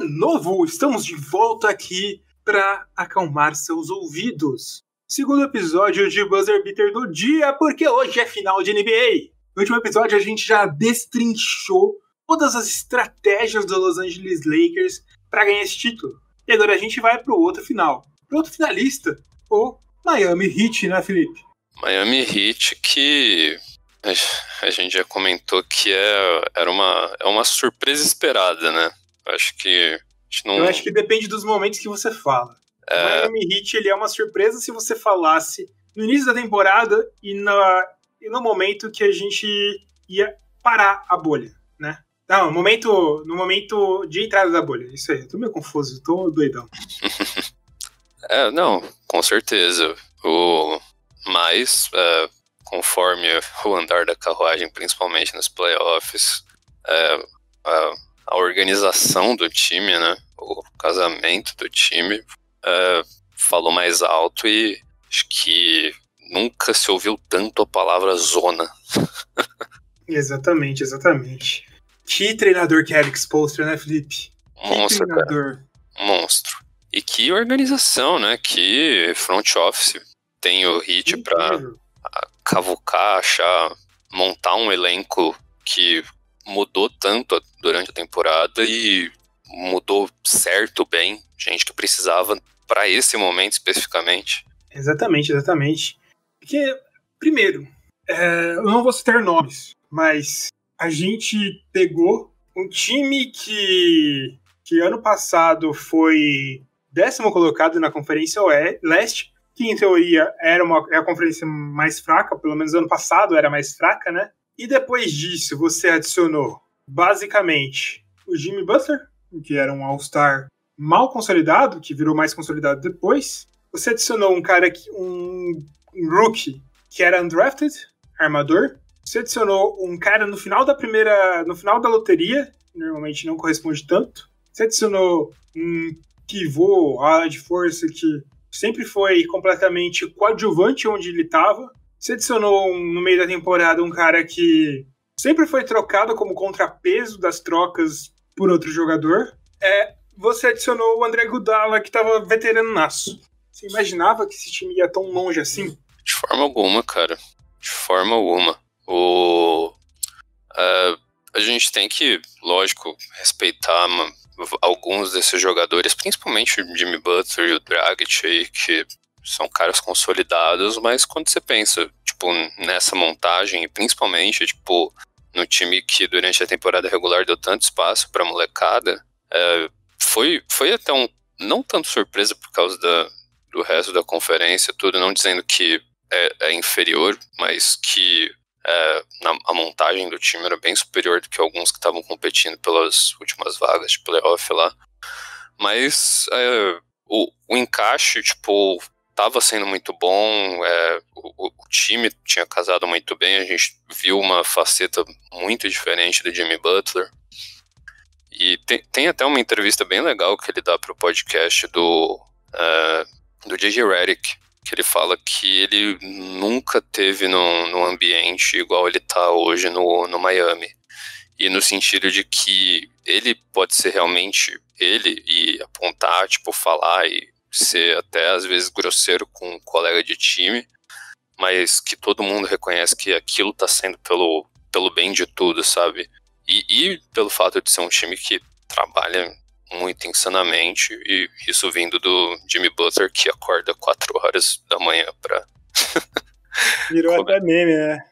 novo, estamos de volta aqui para acalmar seus ouvidos. Segundo episódio de Buzzer Beater do dia, porque hoje é final de NBA. No último episódio a gente já destrinchou todas as estratégias do Los Angeles Lakers para ganhar esse título. E agora a gente vai para o outro final. Para o outro finalista, o Miami Heat, né, Felipe? Miami Heat que a gente já comentou que é uma surpresa esperada, né? Eu acho que depende dos momentos que você fala. O Miami Heat ele é uma surpresa se você falasse no início da temporada e no momento que a gente ia parar a bolha, né? Não, no momento de entrada da bolha. Isso aí, eu tô meio confuso, tô doidão. Não, com certeza. Mas, conforme o andar da carruagem, principalmente nos playoffs, a organização do time, né? O casamento do time falou mais alto e acho que nunca se ouviu tanto a palavra zona. Exatamente. Que treinador que é Eric Spoelstra, né, Felipe? Monstro, cara. Monstro. E que organização, né? Que front office tem o Heat pra cavucar, montar um elenco que mudou tanto durante a temporada e mudou certo, bem, gente que precisava para esse momento especificamente. Exatamente. Porque, primeiro, eu não vou citar nomes, mas a gente pegou um time que ano passado foi 10º colocado na Conferência Leste, que em teoria é a conferência mais fraca, pelo menos ano passado era mais fraca, né? E depois disso você adicionou, basicamente, o Jimmy Butler, que era um All-Star mal consolidado, que virou mais consolidado depois. Você adicionou um rookie, que era undrafted, armador. Você adicionou um cara no final da loteria, normalmente não corresponde tanto. Você adicionou um pivô, ala de força, que sempre foi completamente coadjuvante onde ele estava. Você adicionou no meio da temporada um cara que sempre foi trocado como contrapeso das trocas por outro jogador. Você adicionou o André Iguodala, que estava veteranaço. Você imaginava que esse time ia tão longe assim? De forma alguma, cara. De forma alguma. A gente tem que, lógico, respeitar alguns desses jogadores, principalmente o Jimmy Butler e o Dragic aí, que são caras consolidados, mas quando você pensa, tipo, nessa montagem, e principalmente, tipo, no time que durante a temporada regular deu tanto espaço pra molecada, foi até não tanto surpresa por causa do resto da conferência, tudo, não dizendo que é inferior, mas que a montagem do time era bem superior do que alguns que estavam competindo pelas últimas vagas de playoff lá. Mas o encaixe, tipo, tava sendo muito bom, o time tinha casado muito bem, a gente viu uma faceta muito diferente do Jimmy Butler. E tem até uma entrevista bem legal que ele dá pro podcast do J.J. Redick, que ele fala que ele nunca teve num ambiente igual ele tá hoje no Miami. E no sentido de que ele pode ser realmente ele e apontar, tipo, falar e ser até às vezes grosseiro com um colega de time, mas que todo mundo reconhece que aquilo tá sendo pelo bem de tudo, sabe? E pelo fato de ser um time que trabalha muito insanamente, e isso vindo do Jimmy Butler, que acorda 4 horas da manhã pra... Virou até meme, né?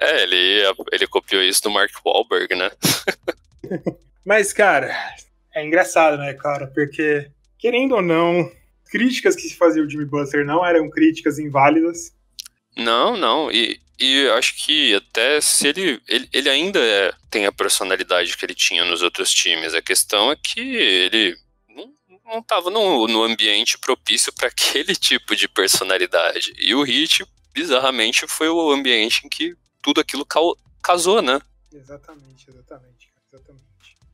Ele copiou isso do Mark Wahlberg, né? Mas, cara, é engraçado, né, cara? Porque, querendo ou não, críticas que se fazia o Jimmy Butler não eram críticas inválidas. Não, e acho que até se ele ainda tem a personalidade que ele tinha nos outros times, a questão é que ele não estava no ambiente propício para aquele tipo de personalidade, e o Heat, bizarramente, foi o ambiente em que tudo aquilo casou, né? Exatamente.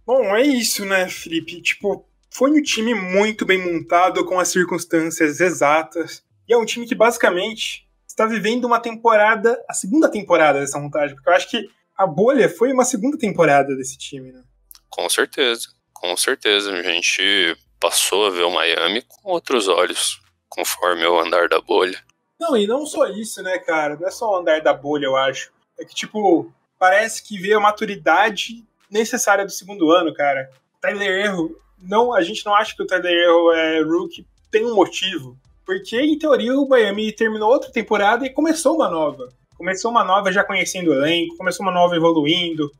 Bom, é isso, né, Felipe? Tipo, foi um time muito bem montado, com as circunstâncias exatas, e é um time que basicamente está vivendo uma temporada, a segunda temporada dessa montagem, porque eu acho que a bolha foi uma segunda temporada desse time, né? Com certeza. com certeza. A gente passou a ver o Miami com outros olhos, conforme o andar da bolha. Não, e não só isso, né, cara? Não é só o andar da bolha, eu acho. É que, tipo, parece que veio a maturidade necessária do segundo ano, cara. Tyler Herro, não, a gente não acha que o Tyler Herro é rookie, tem um motivo. Porque, em teoria, o Miami terminou outra temporada e começou uma nova. Começou uma nova já conhecendo o elenco, começou uma nova evoluindo.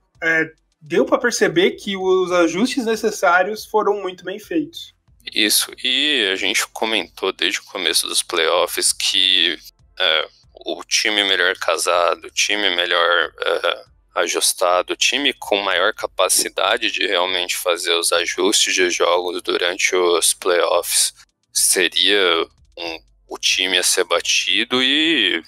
Deu pra perceber que os ajustes necessários foram muito bem feitos. Isso, e a gente comentou desde o começo dos playoffs que o time melhor casado, o time melhor ajustado, o time com maior capacidade de realmente fazer os ajustes de jogos durante os playoffs seria o time a ser batido, e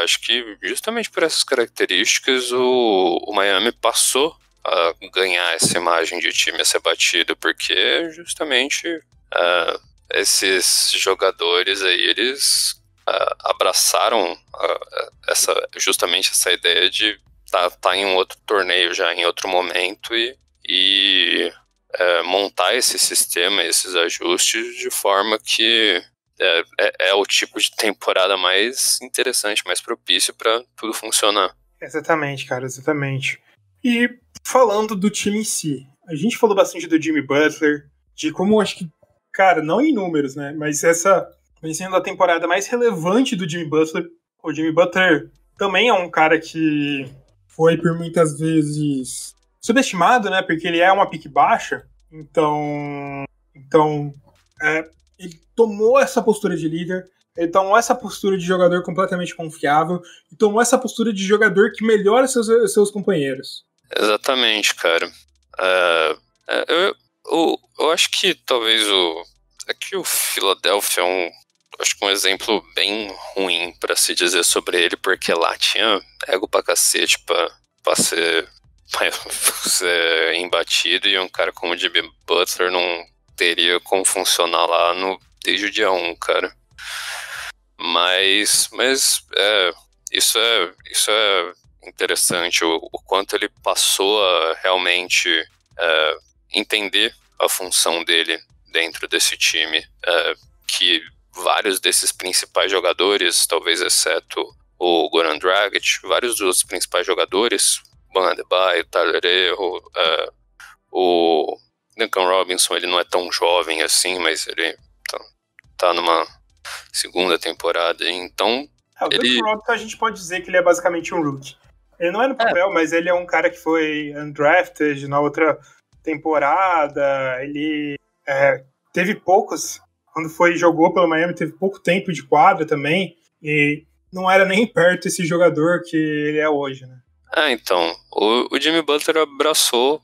acho que justamente por essas características o Miami passou a ganhar essa imagem de time a ser batido, porque justamente esses jogadores aí, eles abraçaram justamente essa ideia de tá em um outro torneio já, em outro momento, e montar esse sistema, esses ajustes de forma que é o tipo de temporada mais interessante, mais propício para tudo funcionar. Exatamente, cara, exatamente. E falando do time em si, a gente falou bastante do Jimmy Butler, de como, acho que, cara, não em números, né, mas essa vem sendo a temporada mais relevante do Jimmy Butler. O Jimmy Butler também é um cara que foi por muitas vezes subestimado, né, porque ele é uma pique baixa, então ele tomou essa postura de líder, ele tomou essa postura de jogador completamente confiável e tomou essa postura de jogador que melhora seus companheiros. Exatamente, cara. Eu acho que talvez aqui o Philadelphia é acho que um exemplo bem ruim pra se dizer sobre ele, porque lá tinha ego pra cacete pra ser embatido, e um cara como o Jimmy Butler não teria como funcionar lá desde o dia 1, cara. Mas isso é interessante, o quanto ele passou a realmente entender a função dele dentro desse time, que vários desses principais jogadores, talvez exceto o Goran Dragic, vários dos principais jogadores, Bam Adebayo, Tyler Herro, o Duncan Robinson, ele não é tão jovem assim, mas ele tá numa segunda temporada, então o Duncan Robinson, a gente pode dizer que ele é basicamente um rookie. Ele não é no papel, mas ele é um cara que foi undrafted na outra temporada. Ele teve poucos, quando jogou pelo Miami, teve pouco tempo de quadra também, e não era nem perto esse jogador que ele é hoje, né? Então, o Jimmy Butler abraçou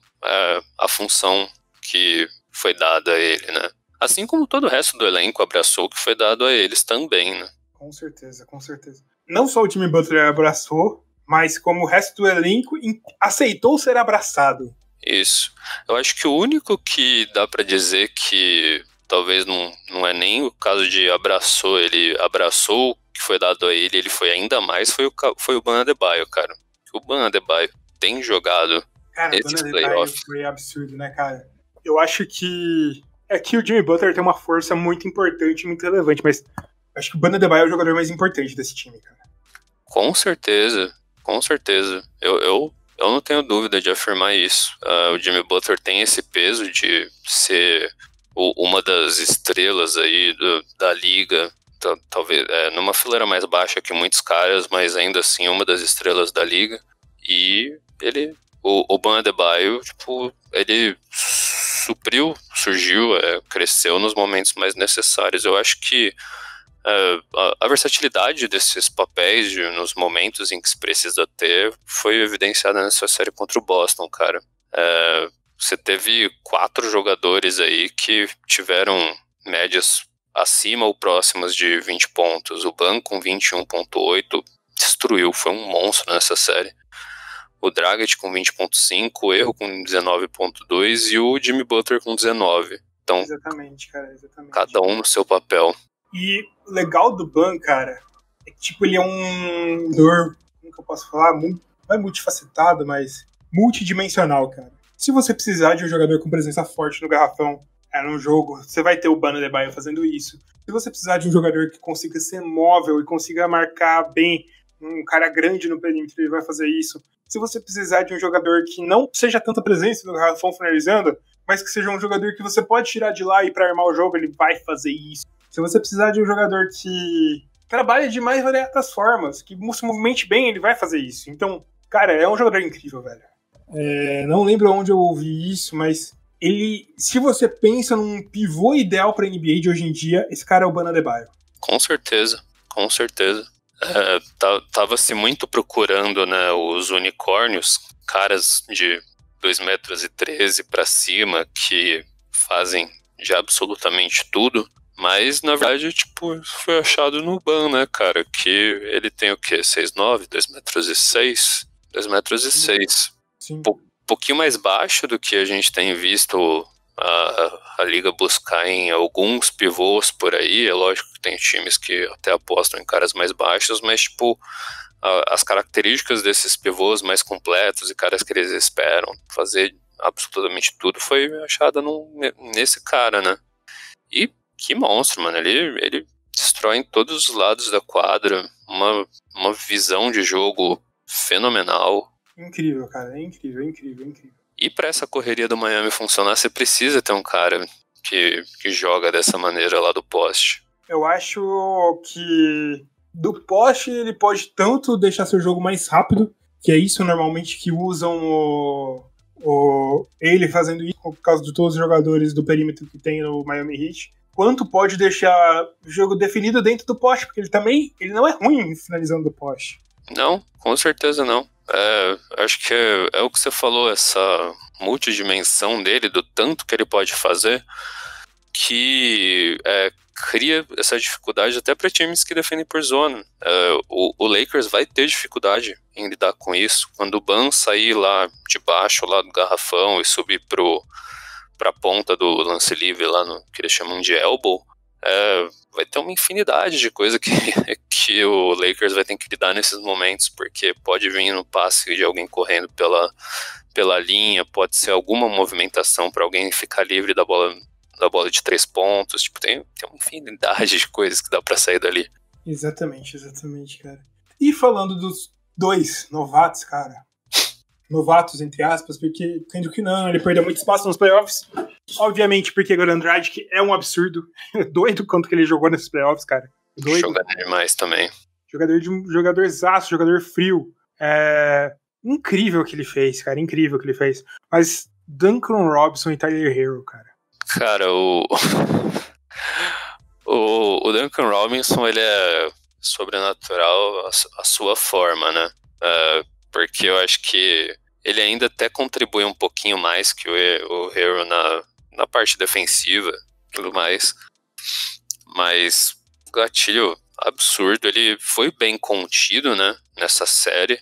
a função que foi dada a ele, né? Assim como todo o resto do elenco abraçou o que foi dado a eles também, né? Com certeza, com certeza. Não só o Jimmy Butler abraçou, mas como o resto do elenco aceitou ser abraçado. Isso. Eu acho que o único que dá pra dizer que talvez não é nem o caso de ele abraçou o que foi dado a ele foi ainda mais, foi o Bam Adebayo, cara. O Bam Adebayo tem jogado esses playoffs. Foi absurdo, né, cara? Eu acho que o Jimmy Butler tem uma força muito importante, muito relevante, mas acho que o Bam Adebayo é o jogador mais importante desse time, cara. Com certeza, com certeza. Eu não tenho dúvida de afirmar isso. O Jimmy Butler tem esse peso de ser uma das estrelas aí da liga, talvez numa fileira mais baixa que muitos caras, mas ainda assim uma das estrelas da liga. E o Bam Adebayo, tipo, ele surgiu, cresceu nos momentos mais necessários. Eu acho que a versatilidade desses papéis nos momentos em que se precisa ter foi evidenciada nessa série contra o Boston, cara. Você teve 4 jogadores aí que tiveram médias acima ou próximas de 20 pontos. O Ban com 21.8 destruiu, foi um monstro nessa série. O Dragic com 20.5, o Herro com 19.2 e o Jimmy Butler com 19. Então, exatamente, cara, exatamente. Cada um no seu papel. E o legal do Ban, cara, é que tipo, ele é um jogador, como que eu posso falar? Não é multifacetado, mas multidimensional, cara. Se você precisar de um jogador com presença forte no garrafão, num jogo, você vai ter o Bam Adebayo fazendo isso. Se você precisar de um jogador que consiga ser móvel e consiga marcar bem um cara grande no perímetro, ele vai fazer isso. Se você precisar de um jogador que não seja tanta presença no garrafão finalizando, mas que seja um jogador que você pode tirar de lá e para armar o jogo, ele vai fazer isso. Se você precisar de um jogador que trabalha de mais variadas formas, que se movimente bem, ele vai fazer isso. Então, cara, é um jogador incrível, velho. Não lembro onde eu ouvi isso, mas ele, se você pensa num pivô ideal pra NBA de hoje em dia, esse cara é o Bam Adebayo. Com certeza. Tava-se muito procurando, né, os unicórnios, caras de 2,13 metros pra cima, que fazem de absolutamente tudo, mas na verdade, tipo, foi achado no Bam, né, cara, que ele tem o quê? 6'9", 2,06 metros. Sim. Pouquinho mais baixo do que a gente tem visto a liga buscar em alguns pivôs por aí. É lógico que tem times que até apostam em caras mais baixos, mas tipo, as características desses pivôs mais completos e caras que eles esperam fazer absolutamente tudo foi achada nesse cara, né? E que monstro, mano. Ele destrói em todos os lados da quadra, uma visão de jogo fenomenal. Incrível, cara. É incrível. E pra essa correria do Miami funcionar, você precisa ter um cara que joga dessa maneira lá do poste. Eu acho que do poste ele pode tanto deixar seu jogo mais rápido, que é isso normalmente que usam ele fazendo isso por causa de todos os jogadores do perímetro que tem no Miami Heat, quanto pode deixar o jogo definido dentro do poste, porque ele não é ruim finalizando do poste. Não, com certeza não. Acho que é o que você falou, essa multidimensão dele, do tanto que ele pode fazer, que cria essa dificuldade até para times que defendem por zona. O Lakers vai ter dificuldade em lidar com isso. Quando o Bam sair lá de baixo, lá do garrafão, e subir pra ponta do lance livre, lá no que eles chamam de elbow, vai ter uma infinidade de coisa que o Lakers vai ter que lidar nesses momentos, porque pode vir no passe de alguém correndo pela linha, pode ser alguma movimentação para alguém ficar livre da bola de 3 pontos, tipo, tem uma infinidade de coisas que dá pra sair dali. Exatamente, cara. E falando dos dois novatos, cara, novatos entre aspas, porque Kendrick Nunn, ele perdeu muito espaço nos playoffs, obviamente porque Goran Dragic é um absurdo, doido quanto que ele jogou nesses playoffs, cara. Doido. Jogando demais também. Jogadorzaço, jogador frio. Incrível o que ele fez, cara, incrível o que ele fez. Mas Duncan Robinson e Tyler Herro, cara. Cara, o Duncan Robinson, ele é sobrenatural a sua forma, né? Porque eu acho que ele ainda até contribui um pouquinho mais que o Herro na parte defensiva e tudo mais. Mas gatilho absurdo, ele foi bem contido, né, nessa série.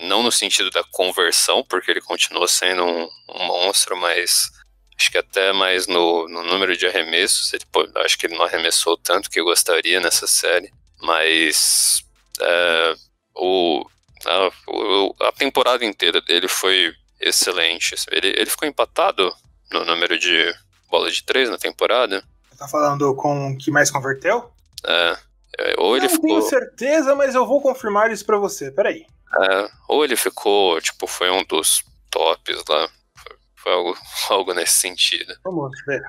Não no sentido da conversão, porque ele continua sendo um monstro, mas acho que até mais no número de arremessos. Acho que ele não arremessou tanto que eu gostaria nessa série, mas a temporada inteira dele foi excelente. Ele ficou empatado no número de bola de 3 na temporada. Tá falando com o que mais converteu? Ou ele ficou... Não tenho certeza, mas eu vou confirmar isso pra você, peraí. Ou ele ficou, tipo, foi um dos tops lá. Foi algo nesse sentido. Vamos ver.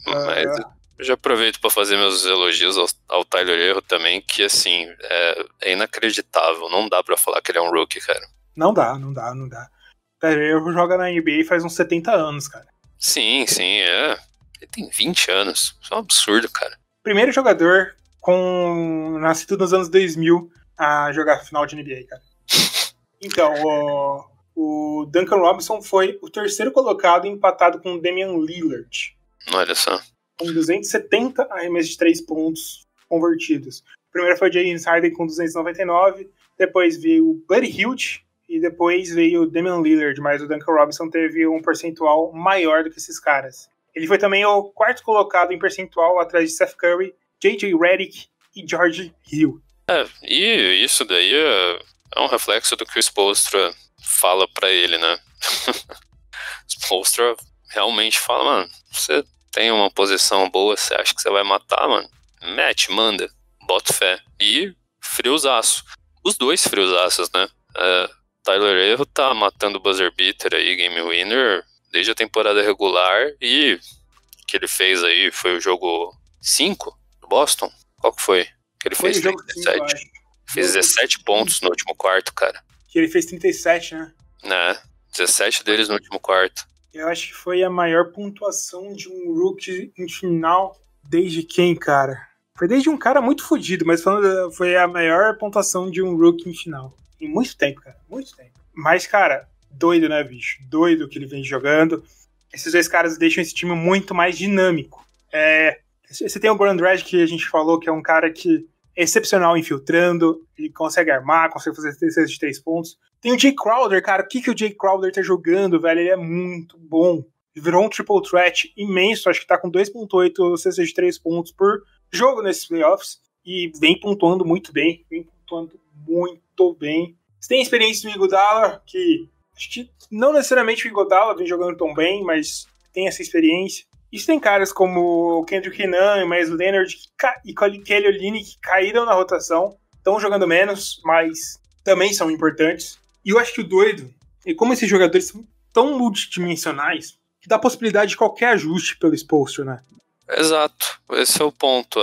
Mas eu já aproveito pra fazer meus elogios ao Tyler Herro também, que assim, é inacreditável. Não dá pra falar que ele é um rookie, cara. Não dá. Tyler Herro joga na NBA faz uns 70 anos, cara. Sim, ele tem 20 anos. Isso é um absurdo, cara. Primeiro jogador nascido nos anos 2000 a jogar final de NBA, cara. Então, o Duncan Robinson foi o terceiro colocado, empatado com o Damian Lillard. Olha só. Com 270 arremessos de 3 pontos convertidos. O primeiro foi o James Harden com 299, depois veio o Buddy Hield e depois veio o Damian Lillard, mas o Duncan Robinson teve um percentual maior do que esses caras. Ele foi também o quarto colocado em percentual atrás de Seth Curry, J.J. Redick e George Hill. E isso daí é um reflexo do que o Spoelstra fala pra ele, né? Spoelstra realmente fala, mano, você tem uma posição boa, você acha que você vai matar, mano? Mete, manda, bota fé. E friozaço. Os dois friozaços, né? Tyler Herro tá matando o buzzer beater aí, game winner, desde a temporada regular, e o que ele fez aí foi o jogo 5 do Boston? Qual que foi? Que ele Foi fez o jogo 37. 5, Fez 17 pontos no último quarto, cara. Que ele fez 37, né? Né? 17 deles no último quarto. Eu acho que foi a maior pontuação de um rookie em final desde quem, cara? Foi desde um cara muito fodido, mas foi a maior pontuação de um rookie em final. Em muito tempo, cara. Muito tempo. Mas, cara, doido, né, bicho? Doido que ele vem jogando. Esses dois caras deixam esse time muito mais dinâmico. Você tem o Goran Dragic, que a gente falou, que é um cara que é excepcional infiltrando, ele consegue armar, consegue fazer cestas de 3 pontos. Tem o Jay Crowder, cara, o que o Jay Crowder tá jogando, velho? Ele é muito bom. Ele virou um triple threat imenso, acho que tá com 2.8 cestas de 3 pontos por jogo nesses playoffs, e vem pontuando muito bem, Você tem a experiência do Iguodala, que acho que não necessariamente o Iguodala vem jogando tão bem, mas tem essa experiência. Isso tem caras como o Kendrick Nunn, o Myles Leonard e Kelly Olynyk que caíram na rotação, estão jogando menos, mas também são importantes. E eu acho que o doido é como esses jogadores são tão multidimensionais que dá possibilidade de qualquer ajuste pelo Spoelstra, né? Exato, esse é o ponto.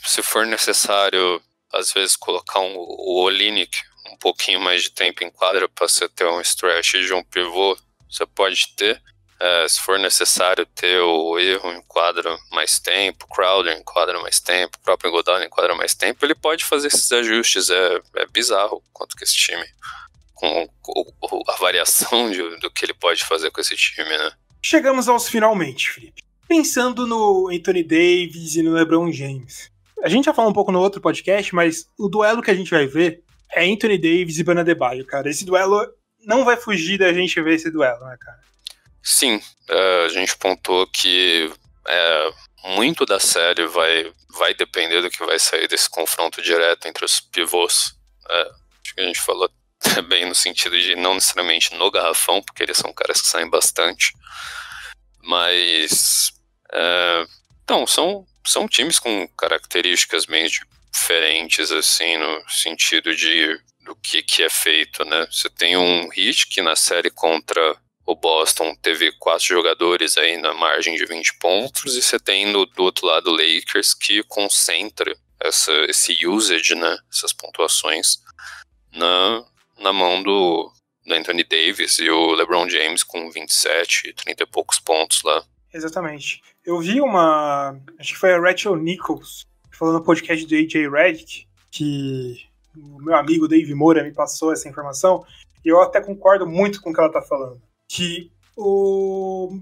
Se for necessário, às vezes, colocar o Olynyk um pouquinho mais de tempo em quadra para você ter um stretch de um pivô, você pode ter. Se for necessário ter o Herro em quadra mais tempo, o Crowder em quadra mais tempo, o próprio Iguodala em quadra mais tempo, ele pode fazer esses ajustes. É bizarro quanto que esse time, com a variação do que ele pode fazer com esse time, né? Chegamos aos finalmente, Felipe. Pensando no Anthony Davis e no LeBron James. A gente já falou um pouco no outro podcast, mas o duelo que a gente vai ver é Anthony Davis e Bam Adebayo, cara. Esse duelo não vai fugir da gente ver esse duelo, né, cara? Sim, a gente pontuou que muito da série vai depender do que vai sair desse confronto direto entre os pivôs. Acho que a gente falou bem no sentido de não necessariamente no garrafão, porque eles são caras que saem bastante, mas então, são times com características bem diferentes, assim, no sentido do que é feito, né? Você tem um Heat que na série contra o Boston teve 4 jogadores aí na margem de 20 pontos, e você tem do outro lado o Lakers que concentra esse usage, né? Essas pontuações na mão do Anthony Davis e o LeBron James com 27, 30 e poucos pontos lá. Exatamente. Eu vi acho que foi a Rachel Nichols, falando no podcast do AJ Redick, que o meu amigo Dave Moura me passou essa informação, e eu até concordo muito com o que ela tá falando. Que o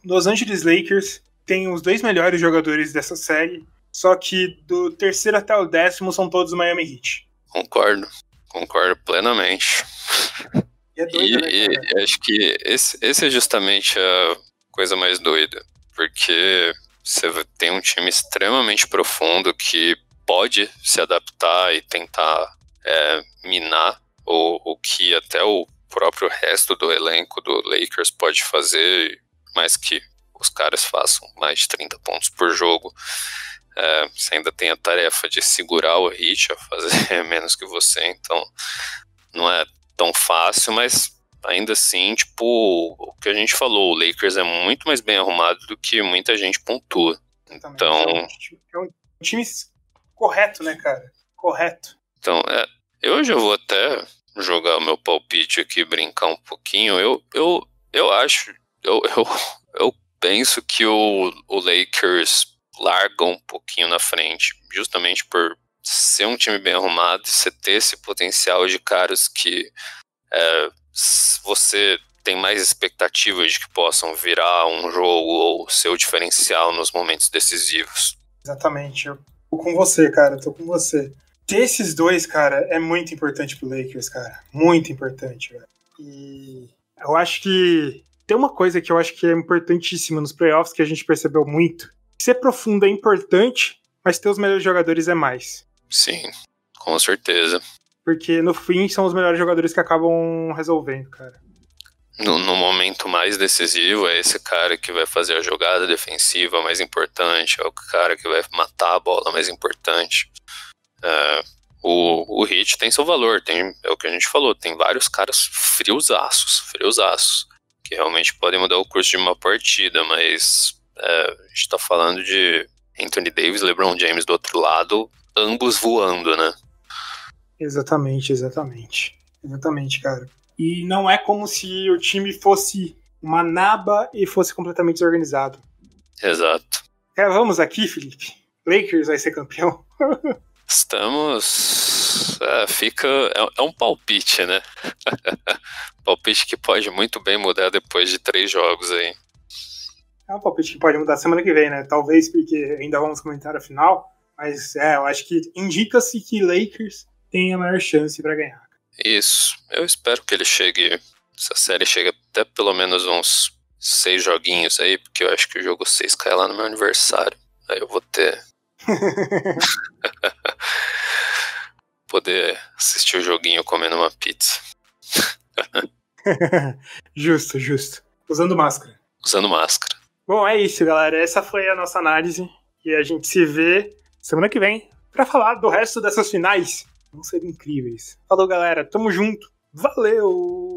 Los Angeles Lakers tem os 2 melhores jogadores dessa série, só que do terceiro até o 10º são todos Miami Heat. Concordo plenamente. E é doido, né, e acho que esse é justamente a coisa mais doida, porque você tem um time extremamente profundo que pode se adaptar e tentar minar o que até o próprio resto do elenco do Lakers pode fazer, mais que os caras façam mais de 30 pontos por jogo. Você ainda tem a tarefa de segurar o Heat a fazer menos que você, então não é tão fácil, mas ainda assim, tipo, o que a gente falou, o Lakers é muito mais bem arrumado do que muita gente pontua. Então, é um time correto, né, cara? Correto. Então, eu já vou até jogar o meu palpite aqui, brincar um pouquinho. Eu acho, eu penso que o Lakers larga um pouquinho na frente, justamente por ser um time bem arrumado e você ter esse potencial de caras que você tem mais expectativa de que possam virar um jogo ou ser o diferencial nos momentos decisivos. Exatamente, eu tô com você, cara, tô com você. Ter esses dois, cara, é muito importante pro Lakers, cara, muito importante, velho. E eu acho que tem uma coisa que eu acho que é importantíssima nos playoffs que a gente percebeu muito. Ser profundo é importante, mas ter os melhores jogadores é mais. Sim, com certeza. porque no fim são os melhores jogadores que acabam resolvendo, cara. No momento mais decisivo, é esse cara que vai fazer a jogada defensiva mais importante, é o cara que vai matar a bola mais importante. O Heat tem seu valor, é o que a gente falou, tem vários caras friosaços, que realmente podem mudar o curso de uma partida, mas a gente tá falando de Anthony Davis, LeBron James do outro lado, ambos voando, né? Exatamente, cara. E não é como se o time fosse uma naba e fosse completamente desorganizado. Exato. Vamos aqui, Felipe. Lakers vai ser campeão. Estamos... É um palpite, né? Palpite que pode muito bem mudar depois de 3 jogos aí. É um palpite que pode mudar semana que vem, né? Talvez porque ainda vamos comentar a final. Mas eu acho que indica-se que Lakers tem a maior chance para ganhar. Isso. Eu espero que essa série chegue até pelo menos uns 6 joguinhos aí, porque eu acho que o jogo 6 cai lá no meu aniversário. Aí eu vou ter... poder assistir o joguinho comendo uma pizza. Justo. Usando máscara. Bom, é isso, galera. Essa foi a nossa análise. E a gente se vê semana que vem pra falar do resto dessas finais. Vão ser incríveis. Falou, galera. Tamo junto. Valeu!